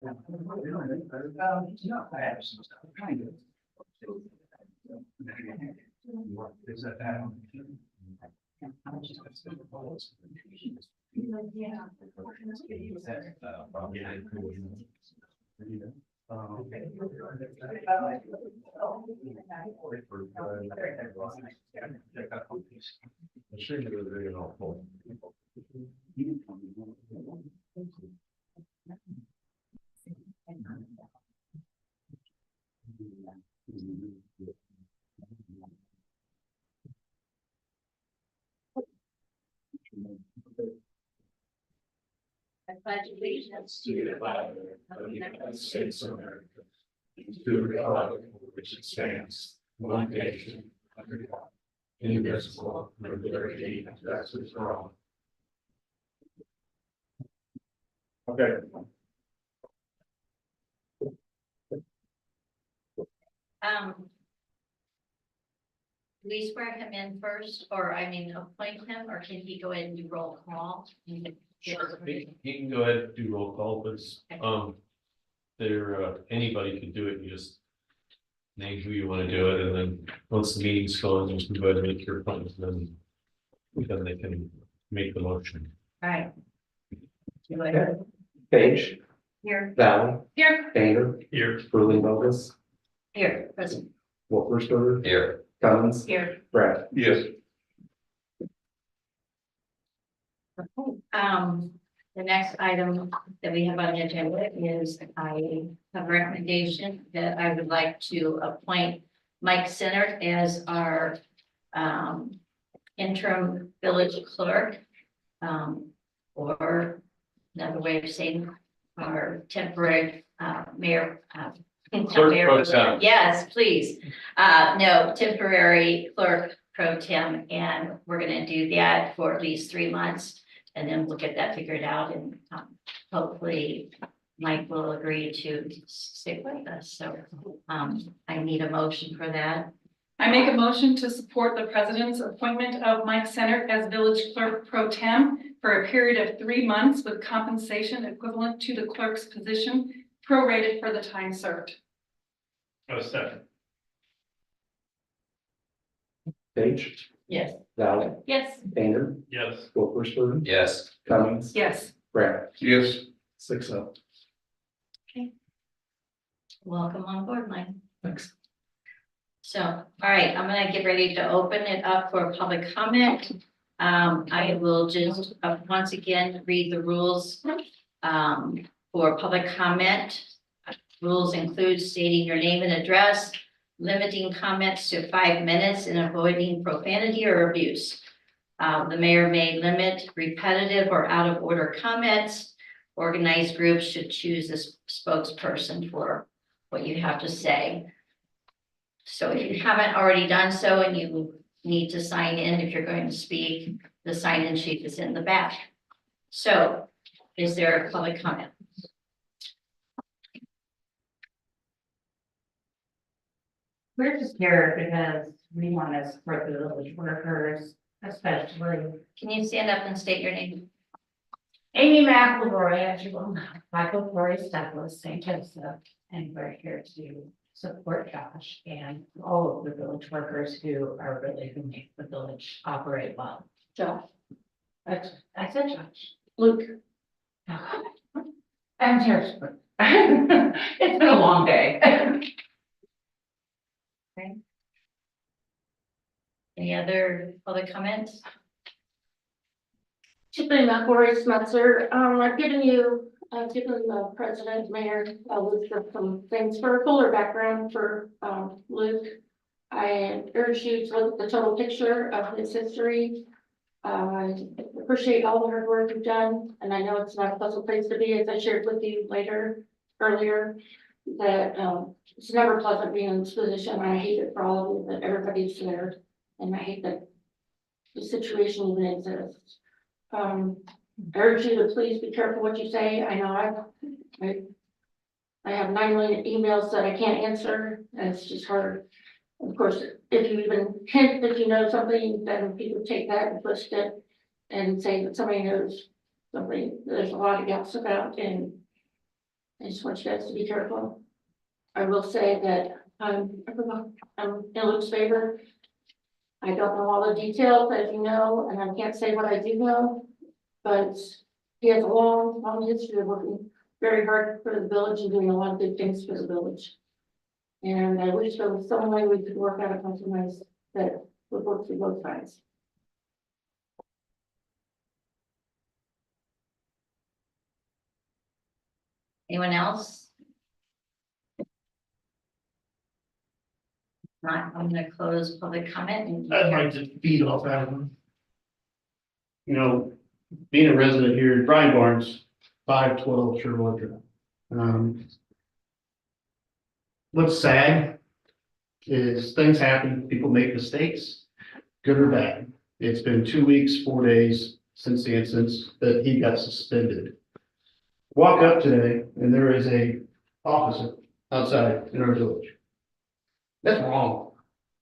I pledge allegiance To the flag of the United States of America, to the republic for which it stands, one nation, under God, indivisible, with liberty and justice for all. Okay. Do we swear him in first, or I mean, appoint him, or can he go ahead and do roll call? Sure, he can go ahead and do roll call, but, anybody can do it, you just name who you want to do it, and then once the meeting's going, you can go ahead and make your appointment, and then they can make the motion. All right. Page, Here. Valley, Here. Banner, Here. Ruling Bogus, Here, present. Wolfersberger, Here. Cummins, Here. Brad. Yes. The next item that we have on the agenda is I have a recommendation that I would like to appoint Mike Sinnert as our interim village clerk. Or another way of saying our temporary mayor. Clerk pro tem. Yes, please. No, temporary clerk pro tem, and we're gonna do that for at least 3 months. And then we'll get that figured out, and hopefully Mike will agree to stick with us. So I need a motion for that. I make a motion to support the president's appointment of Mike Sinnert as village clerk pro tem for a period of 3 months with compensation equivalent to the clerk's position, prorated for the time served. A second. Page, Yes. Valley, Yes. Banner, Yes. Wolfersberger, Yes. Cummins, Yes. Brad. Yes. 6-0. Welcome on board, Mike. Thanks. So, all right, I'm gonna get ready to open it up for public comment. I will just once again read the rules for public comment. Rules include stating your name and address, limiting comments to 5 minutes, and avoiding profanity or abuse. The mayor may limit repetitive or out of order comments. Organized groups should choose a spokesperson for what you have to say. So if you haven't already done so and you need to sign in if you're going to speak, the sign-in sheet is in the back. So is there a public comment? We're just here because we want to support the village workers, especially Can you stand up and state your name? Amy McElroy, as you will know, Michael Flores Douglas, St. Joseph, and we're here to support Josh and all of the village workers who are really who make the village operate well. Josh. I said Josh. Luke. I'm terrified. It's been a long day. Any other public comments? Tiffany McElroy Smetzer, I've given the president, mayor, Elizabeth some things for a fuller background for, Luke. I urge you to look at the total picture of his history. I appreciate all the hard work you've done, and I know it's not a pleasant place to be, as I shared with you earlier, that, it's never pleasant being in this position. I hate it for all of you, that everybody's there, and I hate that the situation even exists. I urge you to please be careful what you say. I know I have 9 million emails that I can't answer, and it's just hard. Of course, if you even hint that you know something, then people take that and twist it and say that somebody knows something. There's a lot of gaps about, and I just want you guys to be careful. I will say that I'm in Luke's favor. I don't know all the details, as you know, and I can't say what I do know, but he has a long, long history of working very hard for the village and doing a lot of good things for the village. And I wish there was some way we could work out a compromise that would work for both sides. Anyone else? Not, I'm gonna close public comment and. I'd like to feed off that one. You know, being a resident here, Brian Barnes, 512 Sherwood Drive. What's sad is things happen, people make mistakes, good or bad. It's been 2 weeks, 4 days since the instance that he got suspended. Walk up today and there is a officer outside in our village. That's wrong.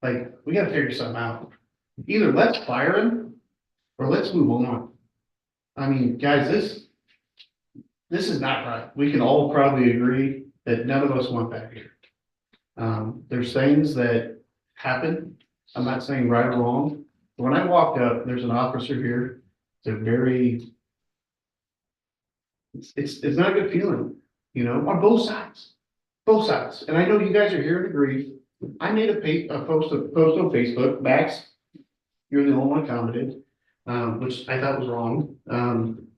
Like, we gotta figure something out. Either let's fire him or let's move on. I mean, guys, this is not right. We can all probably agree that none of us want that here. There's things that happen. I'm not saying right or wrong. But when I walked up, there's an officer here. It's a very, it's not a good feeling, you know, on both sides. Both sides. And I know you guys are here to agree. I made a post on Facebook. Max, you're the only one commented, which I thought was wrong.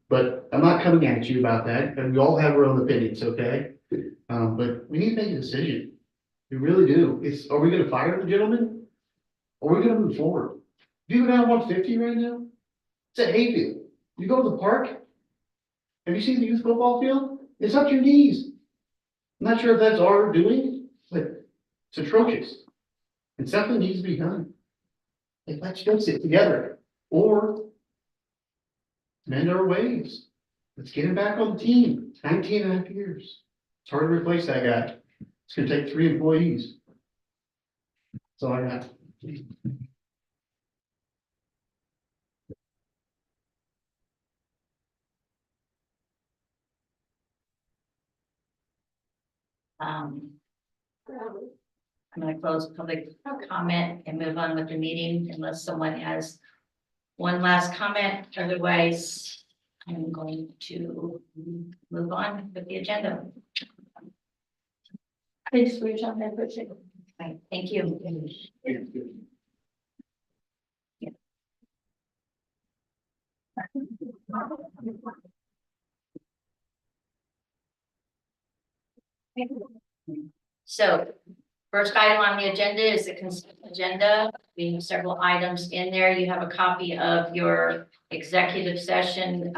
But I'm not coming at you about that, and we all have our own opinions, okay? But we need to make a decision. We really do. Are we gonna fire the gentleman? Or are we gonna move forward? If you go down 150 right now, it's a hayfield. You go to the park, have you seen the youth football field? It's up to your knees. I'm not sure if that's our doing, but it's atrocious. And something needs to be done. Like, let's fix it together, or mend our ways. Let's get him back on the team. 19 and a half years. It's hard to replace that guy. It's gonna take 3 employees. That's all I got. I'm gonna close public comment and move on with the meeting unless someone has one last comment. Otherwise, I'm going to move on with the agenda. Thanks for your time, I appreciate it. Right, thank you. So, first item on the agenda is the consent agenda. We have several items in there. You have a copy of your executive session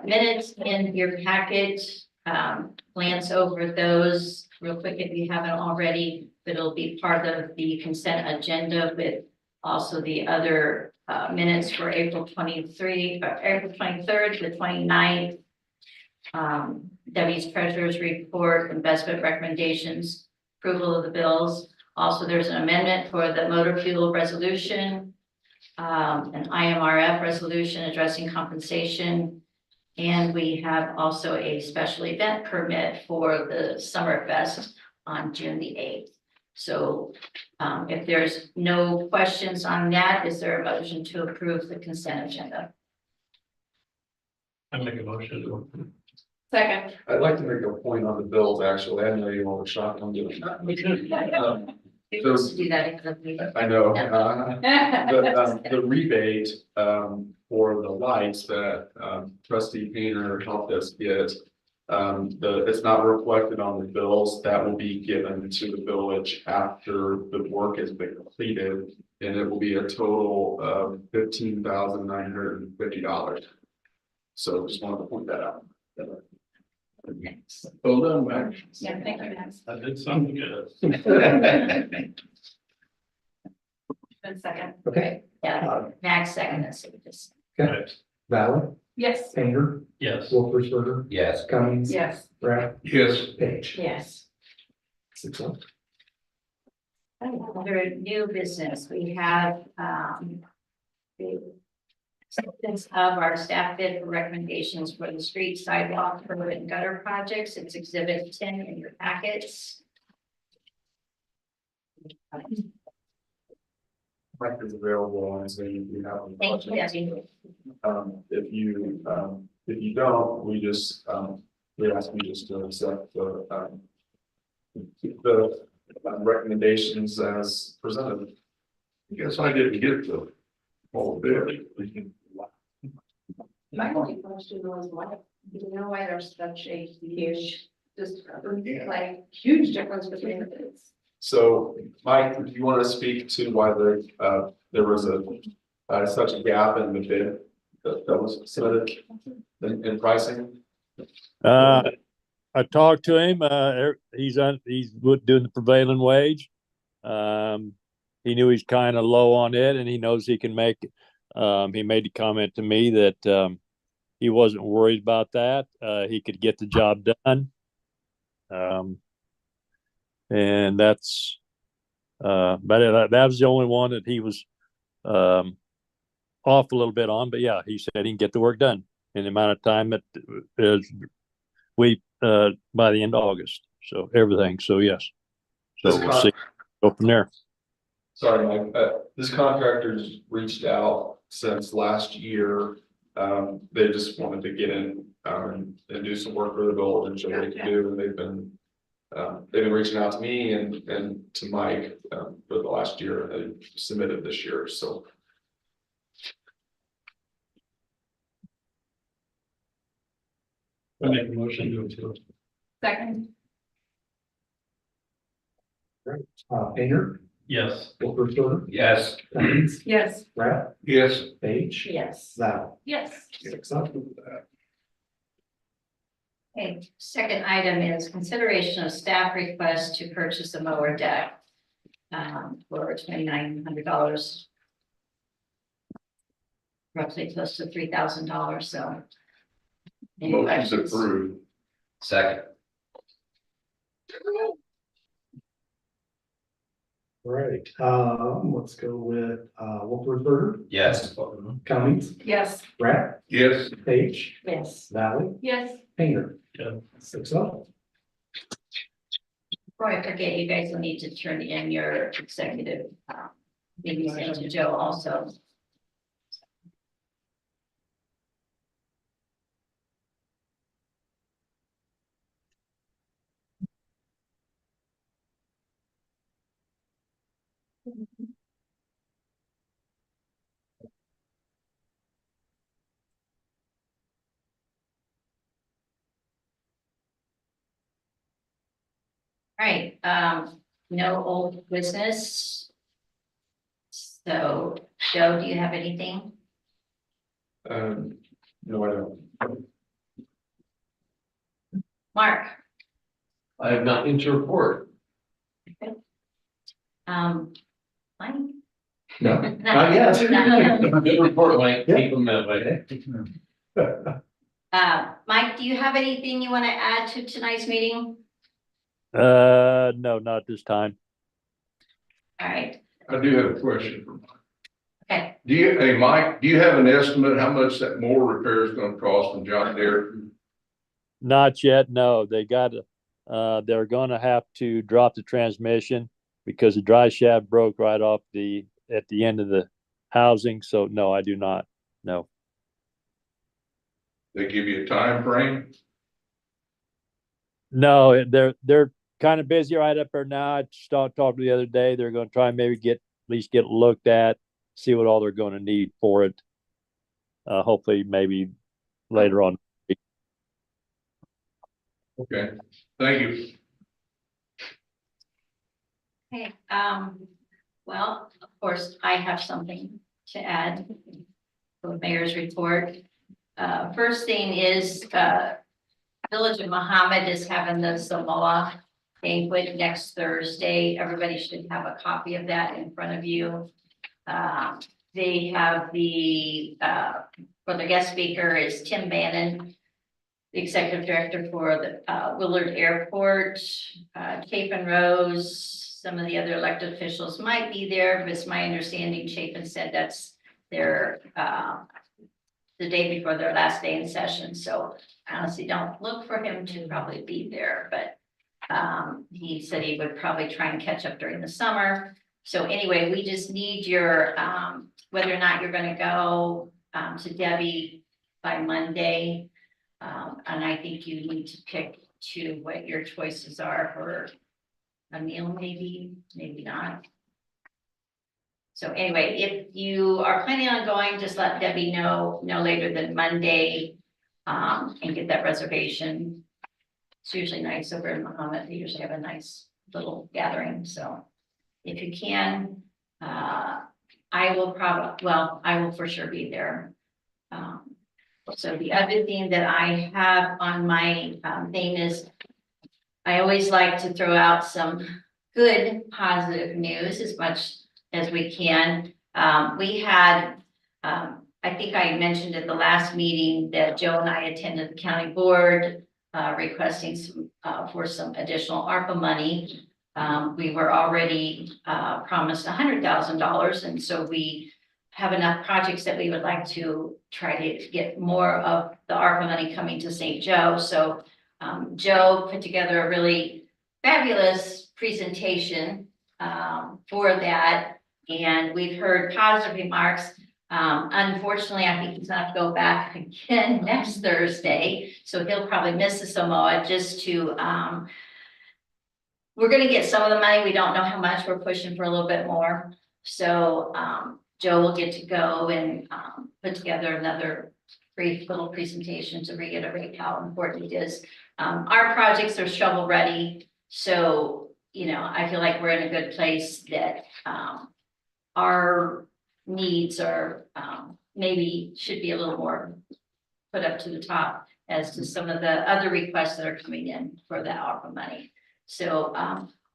minutes in your packet. Glance over those real quick if you haven't already, but it'll be part of the consent agenda with also the other minutes for April 23, April 23rd to 29th. Debbie's treasurer's report, investment recommendations, approval of the bills. Also, there's an amendment for the motor fuel resolution, an IMRF resolution addressing compensation. And we have also a special event permit for the Summerfest on June the 8th. So if there's no questions on that, is there a motion to approve the consent agenda? I make a motion to approve. Second. I'd like to make a point on the bills, actually. I know you won't shock, I'm doing that. We're supposed to do that in the meeting. I know, the rebate, for the lights that, trustee Painter helped us get. It's not reflected on the bills. That will be given to the village after the work has been completed. And it will be a total of $15,950. So just wanted to point that out. Well done, Max. Yeah, thank you, Max. I did something good. One second. Okay. Yeah, Max second, so we just. Valen, Yes. Painter, Yes. Wolfersberger, Yes. Cummings. Yes. Brad, Yes. Page. Yes. 6-1. Under new business, we have, the acceptance of our staff bid for recommendations for the street sidewalk, curb and gutter projects. It's exhibit 10 in your packets. Mike is available and so you have. any Thank you, questions. Debbie. If you don't, we just, we ask you just to accept the recommendations as presented. Guess I didn't get the whole bit. My only question was why, do you know why there's such a huge, like, huge difference between the bids? So, Mike, do you want to speak to why there was such a gap in the bid that was submitted in pricing? I talked to him, he's doing the prevailing wage. He knew he's kind of low on it and he knows he can make, he made the comment to me that, he wasn't worried about that. He could get the job done. And that's, but that was the only one that he was, off a little bit on, but yeah, he said he can get the work done in the amount of time that is by the end of August. So everything. So yes. So This we'll see. Go from there. Sorry, Mike, this contractor's reached out since last year. They just wanted to get in, and do some work for the village and show what they can do, and they've been reaching out to me and to Mike, for the last year, and they submitted this year, so. I make a motion to approve. Second, Painter, Yes. Wolfensberger, Yes. Cummings, yes. Pratt, Yes. Page, Yes. Val. Yes. 6-0. Okay, second item is consideration of staff request to purchase a mower deck. For $2,900. Roughly close to $3,000, so. Any Motion's questions? approved. Second. All right, let's go with, Wolfensberger, Yes. Cummings, Yes. Pratt, Yes. Page, Yes. Valley, Yes. Painter. Yeah. 6-0. Before I forget, you guys will need to turn in your executive, maybe send to Joe also. All right, no old business. So, Joe, do you have anything? No, I don't. Mark? I have nothing to report. Mike? No, not yet. Report, Mike, Yeah. keep them that way. Mike, do you have anything you want to add to tonight's meeting? No, not this time. All right, I do have a question for Mike. okay. Hey, Mike, do you have an estimate how much that mower repair is gonna cost from John Deere? Not yet. No, they're going to have to drop the transmission because the drive shaft broke right off at the end of the housing. So no, I do not. No. They give you a time frame? No, they're kind of busy right up there now. I just talked the other day. They're going to try and maybe at least get looked at, see what all they're going to need for it. Hopefully maybe later on. Okay, thank you. Okay, well, of course, I have something to add to the mayor's report. First thing is, Village of Muhammad is having the Samoa banquet next Thursday. Everybody should have a copy of that in front of you. They have for the guest speaker is Tim Bannon, the executive director for the Willard Airport. Chapin Rose, some of the other elected officials might be there, but it's my understanding Chapin said that's their the day before their last day in session, so I honestly don't look for him to probably be there, but he said he would probably try and catch up during the summer. So anyway, we just need your, whether or not you're gonna go, to Debbie by Monday. And I think you need to pick what your choices are for a meal, maybe not. So anyway, if you are planning on going, just let Debbie know no later than Monday, and get that reservation. It's usually nice over in Muhammad. They usually have a nice little gathering, so if you can, I will for sure be there. So the other thing that I have on my thing is, I always like to throw out some good positive news as much as we can. We had, I think I mentioned at the last meeting that Joe and I attended the county board requesting for some additional ARPA money. We were already promised $100,000, and so we have enough projects that we would like to try to get more of the ARPA money coming to St. Joe. So Joe put together a really fabulous presentation for that, and we've heard positive remarks. Unfortunately, I think he's gonna have to go back again next Thursday, so he'll probably miss the Samoa just to, we're gonna get some of the money. We don't know how much. We're pushing for a little bit more. So, Joe will get to go and, put together another brief little presentation to reiterate how important it is. Our projects are shovel ready. So, you know, I feel like we're in a good place that, our needs are, maybe should be a little more put up to the top as to some of the other requests that are coming in for that ARPA money. So,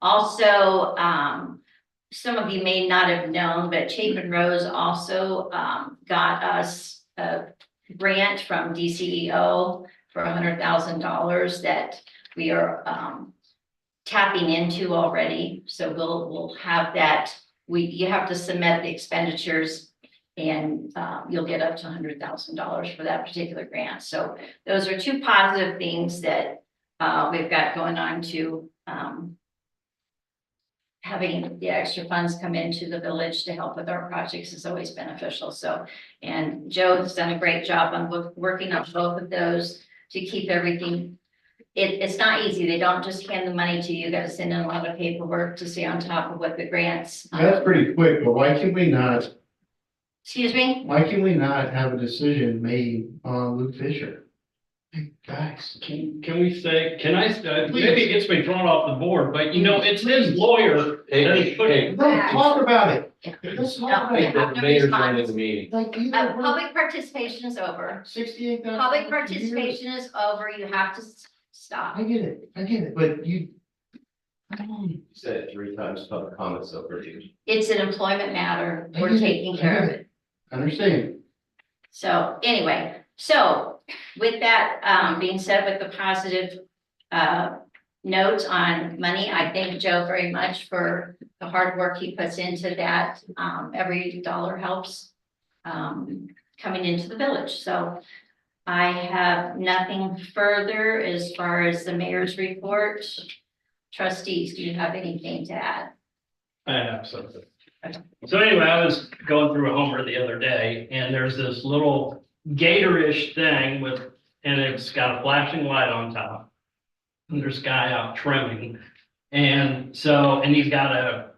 also, some of you may not have known, but Chapin Rose also, got us a grant from DCEO for $100,000 that we are, tapping into already. So we'll have that. You have to submit the expenditures, and you'll get up to $100,000 for that particular grant. So those are two positive things that we've got going on to having the extra funds come into the village to help with our projects is always beneficial. So, and Joe has done a great job on working on both of those to keep everything. It's not easy. They don't just hand the money to you. You got to send in a lot of paperwork to stay on top of what the grants. That's pretty quick, but why can we not, Excuse me? why can we not have a decision made on Luke Fisher? Hey, guys. Can we say, maybe it gets me thrown off the board, but you know, it's his lawyer. that is putting- Let's talk about it. Let's talk about No, it. no The mayor's response. running the meeting. Like, you Public participation is over. 68,000. Public participation is over. You have to stop. I get it, but you. You said it 3 times, public comments over here. It's an employment matter. I We're get it. taking care of it. Understand. So anyway, so with that being said, with the positive notes on money, I thank Joe very much for the hard work he puts into that. Every dollar helps coming into the village. So I have nothing further as far as the mayor's report. Trustees, do you have anything to add? I have something. So anyway, I was going through a Homer the other day, and there's this little gator-ish thing and it's got a flashing light on top. And there's a guy out trimming, and he's got a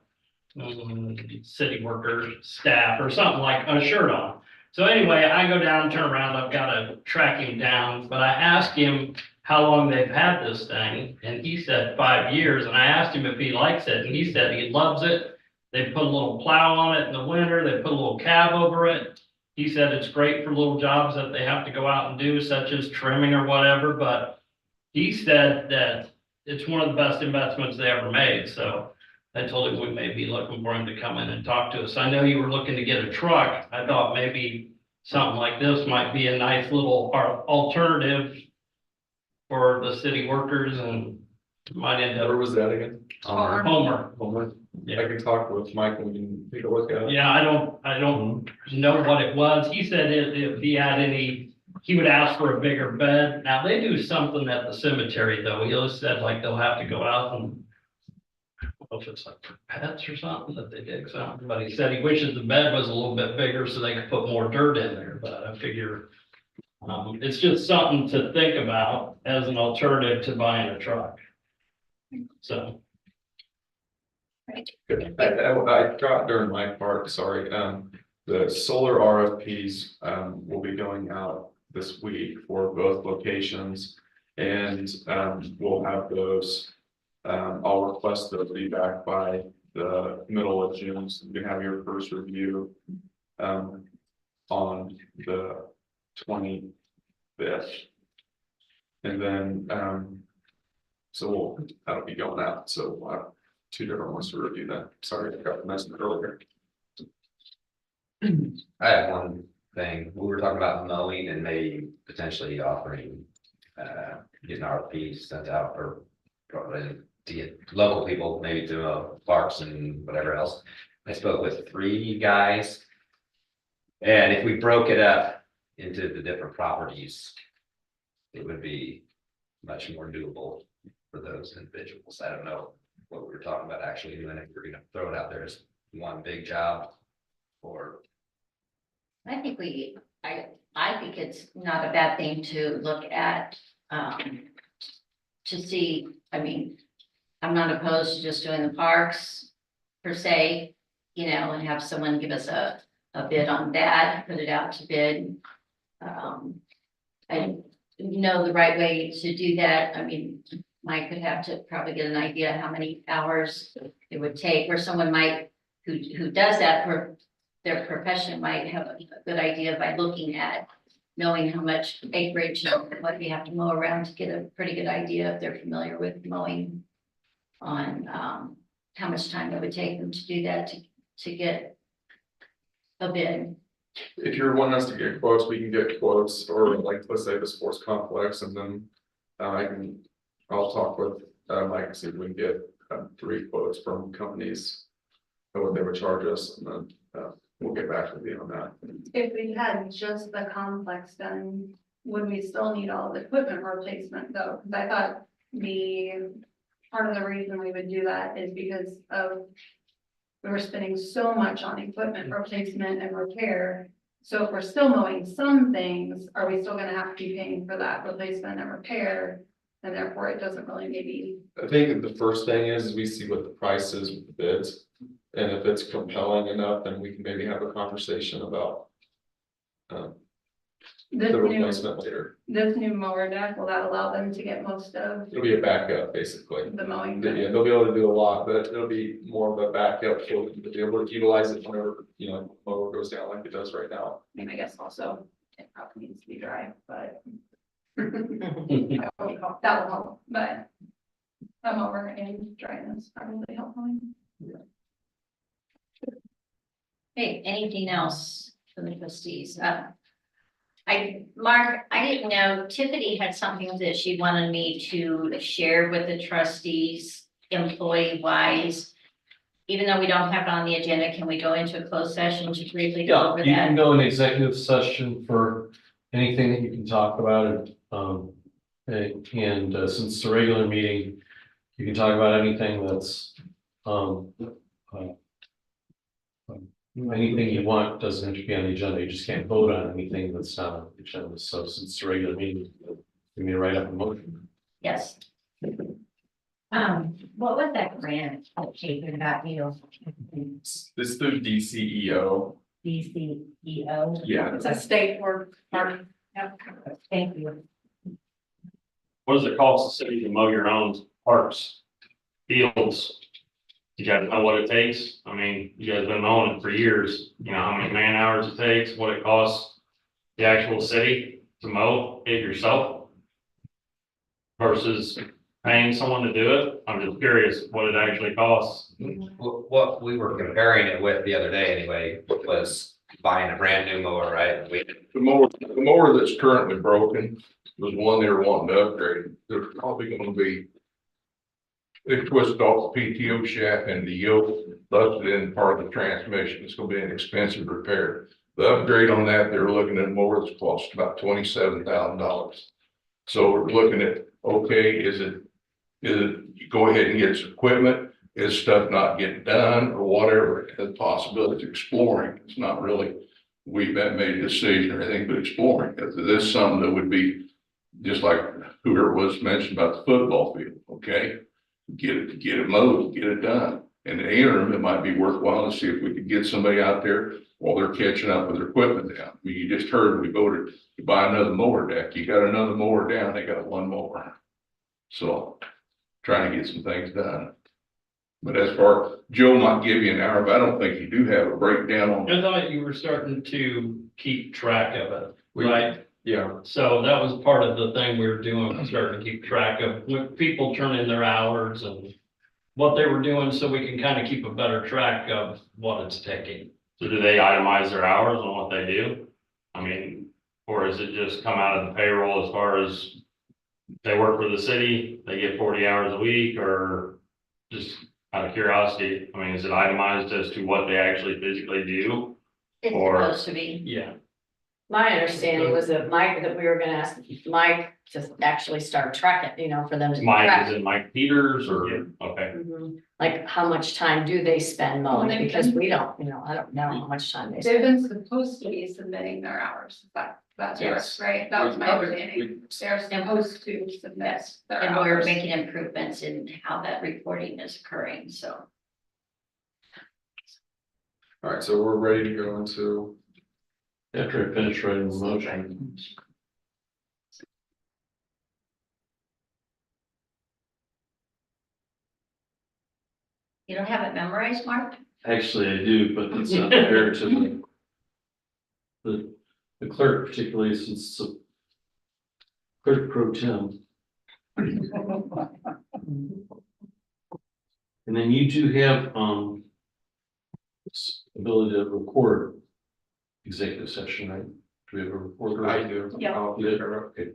city worker staff or something like a shirt on. So anyway, I go down, turn around, I've got to track him down, but I asked him how long they've had this thing, and he said 5 years, and I asked him if he likes it, and he said he loves it. They put a little plow on it in the winter, they put a little cab over it. He said it's great for little jobs that they have to go out and do, such as trimming or whatever, but he said that it's one of the best investments they ever made, so I told him we may be looking for him to come in and talk to us. I know you were looking to get a truck. I thought maybe something like this might be a nice little alternative for the city workers, and might end Where up was that again? Homer. I can talk with Mike and we can take a look at it. Yeah, I don't know what it was. He said if he had any, he would ask for a bigger bed. Now, they do something at the cemetery though. He always said like they'll have to go out and I don't know if it's like for pets or something that they dig something, but he said he wishes the bed was a little bit bigger so they could put more dirt in there, but I figure it's just something to think about as an alternative to buying a truck. So. Good. I got during my part, sorry, the solar RFPs, will be going out this week for both locations. And, we'll have those, I'll request the feedback by the middle of June, so you can have your first review, on the 25th. And then, so that'll be going out, so we'll have 2 different ones to review that. Sorry, I got the message earlier. I have one thing. We were talking about mowing and maybe potentially offering, getting RFPs sent out or probably to get local people, maybe to parks and whatever else. I spoke with 3 guys. And if we broke it up into the different properties, it would be much more doable for those individuals. I don't know what we were talking about actually doing, if we're gonna throw it out there as one big job or. I think I think it's not a bad thing to look at, to see, I mean, I'm not opposed to just doing the parks per se, you know, and have someone give us a bid on that, put it out to bid. I know the right way to do that. I mean, Mike would have to probably get an idea how many hours it would take, or someone might, who does that for their profession might have a good idea by looking at, knowing how much acreage and what we have to mow around to get a pretty good idea if they're familiar with mowing on, how much time it would take them to do that to get a bid. If you're wanting us to get quotes, we can get quotes, or like, let's say the sports complex, and then I'll talk with Mike and see if we can get 3 quotes from companies and what they would charge us, and then we'll get back with you on that. If we had just the complex done, would we still need all the equipment replacement though? Because I thought the part of the reason we would do that is because of we were spending so much on equipment replacement and repair. So if we're still mowing some things, are we still gonna have to be paying for that replacement and repair? And therefore it doesn't really maybe. I think the first thing is we see what the price is with the bids. And if it's compelling enough, then we can maybe have a conversation about This the new, replacement later. this new mower deck, will that allow them to get most of It'll be a backup, basically. the mowing? Yeah, they'll be able to do a lot, but it'll be more of a backup, so to be able to utilize it whenever, you know, mower goes down like it does right now. I mean, I guess also it probably needs to be dry, but. That will help, but a mower and dryness probably help mowing. Hey, anything else for the trustees? Mark, I didn't know, Tiffany had something that she wanted me to share with the trustees, employee wise. Even though we don't have it on the agenda, can we go into a closed session to briefly go Yeah, over you can that? go in executive session for anything that you can talk about. And since it's a regular meeting, you can talk about anything that's, anything you want doesn't have to be on the agenda. You just can't vote on anything that's not on the agenda. So since it's a regular meeting, you may write up a motion. Yes. What was that grant that Chapin got you? This is through DCEO. DCEO? Yeah. It's a state work. Thank you. What does it cost the city to mow your own parks, fields? You guys know what it takes? I mean, you guys been mowing it for years. You know how many man hours it takes, what it costs the actual city to mow it yourself versus paying someone to do it. I'm just curious what it actually costs. What we were comparing it with the other day anyway, was buying a brand new mower, right? The mower that's currently broken was one they were wanting to upgrade. They're probably gonna be They twisted off the PTO shaft and the yoke busted in part of the transmission. It's gonna be an expensive repair. The upgrade on that, they're looking at more that's cost about $27,000. So we're looking at, okay, is it you go ahead and get some equipment? Is stuff not getting done or whatever? The possibility of exploring. It's not really, we've not made a decision or anything, but exploring. Because this is something that would be just like whoever was mentioned about the football field, okay? Get it mowed, get it done. In the interim, it might be worthwhile to see if we could get somebody out there while they're catching up with their equipment down. I mean, you just heard we voted to buy another mower deck. You got another mower down, they got one mower. So trying to get some things done. But as far, Joe might give you an hour, but I don't think you do have a breakdown on. I thought you were starting to keep track of it, right? Yeah, So that was part of the thing we were doing, was starting to keep track of when people turn in their hours and what they were doing, so we can kind of keep a better track of what it's taking. So do they itemize their hours on what they do? I mean, or is it just come out of the payroll as far as they work for the city, they get 40 hours a week, or just out of curiosity? I mean, is it itemized as to what they actually physically do? It's Or- supposed to be. Yeah. My understanding was that we were gonna ask Mike to actually start tracking, for them to. Mike, track. is it Mike Peters or, okay, Mhm. Like, how much time do they spend mowing? Well, they- Because we don't, I don't know how much time they They've spend. been supposed to be submitting their hours, that's Yes. correct, right? That was my understanding. They're supposed to submit Yes, their and we're hours. making improvements in how that reporting is occurring, so. all right, so we're ready to go into. After I finish writing the motion. You don't have it memorized, Mark? Actually, I do, but it's not fair to the clerk, particularly since it's a clerk pro tem. And then you do have, ability to record executive session, right? Do we have a recorder? I do. Yeah. I'll You pick do? her up. Okay.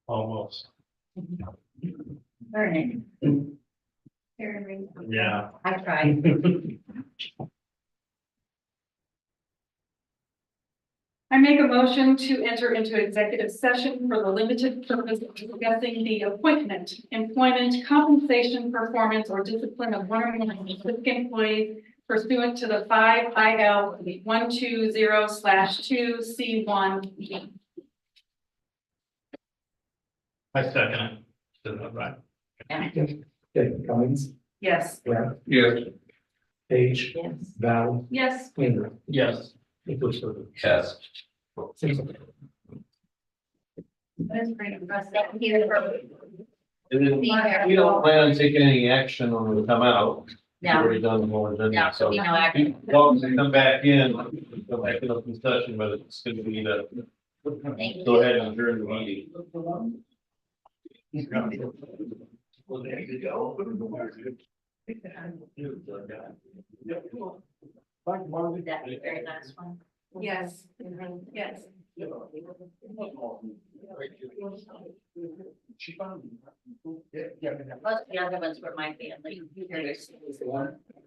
Almost. Learning. Yeah. I tried. I make a motion to enter into executive session for the limited purpose of discussing the appointment, employment, compensation, performance, or discipline of one or more specific employees pursuant to the 5 IL 120/2C1. I second it. Is that right? Okay, Cummings, Yes. Grant. Yes. Page, Yes. Val, Yes. Andrew. Yes. Yes. That's pretty impressive. Thank you for- And then we don't plan on taking any action when we come out. We've No, already done the whole agenda, no, so. we know action. Welcome to come back in, come back in open session, but it's gonna be the, Thank go you. ahead and adjourn the meeting. Well, there you go. That very last one. Yes. Yes. Most of the other ones were my family.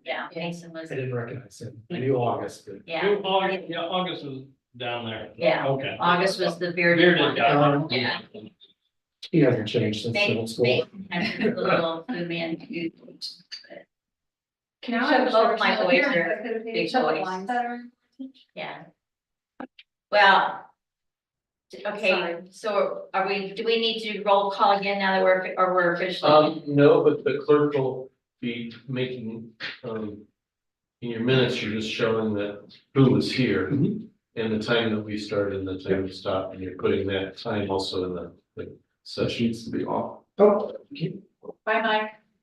Yeah, Mason was, I didn't recognize him. I knew August, but. yeah, August was down there. Yeah. Okay. August was the bearded Bearded one. guy. Yeah. He hasn't changed since They, middle school. they had a little blue man who. Can So both my boys are big boys. Yeah. Well. Okay, so are we, do we need to roll call again now that we're officially? No, but the clerk will be making, in your minutes, you're just showing that who was here. Mhm. And the time that we started and the time we stopped, and you're putting that time also in the That session. needs to be off. Oh, Bye, Mike.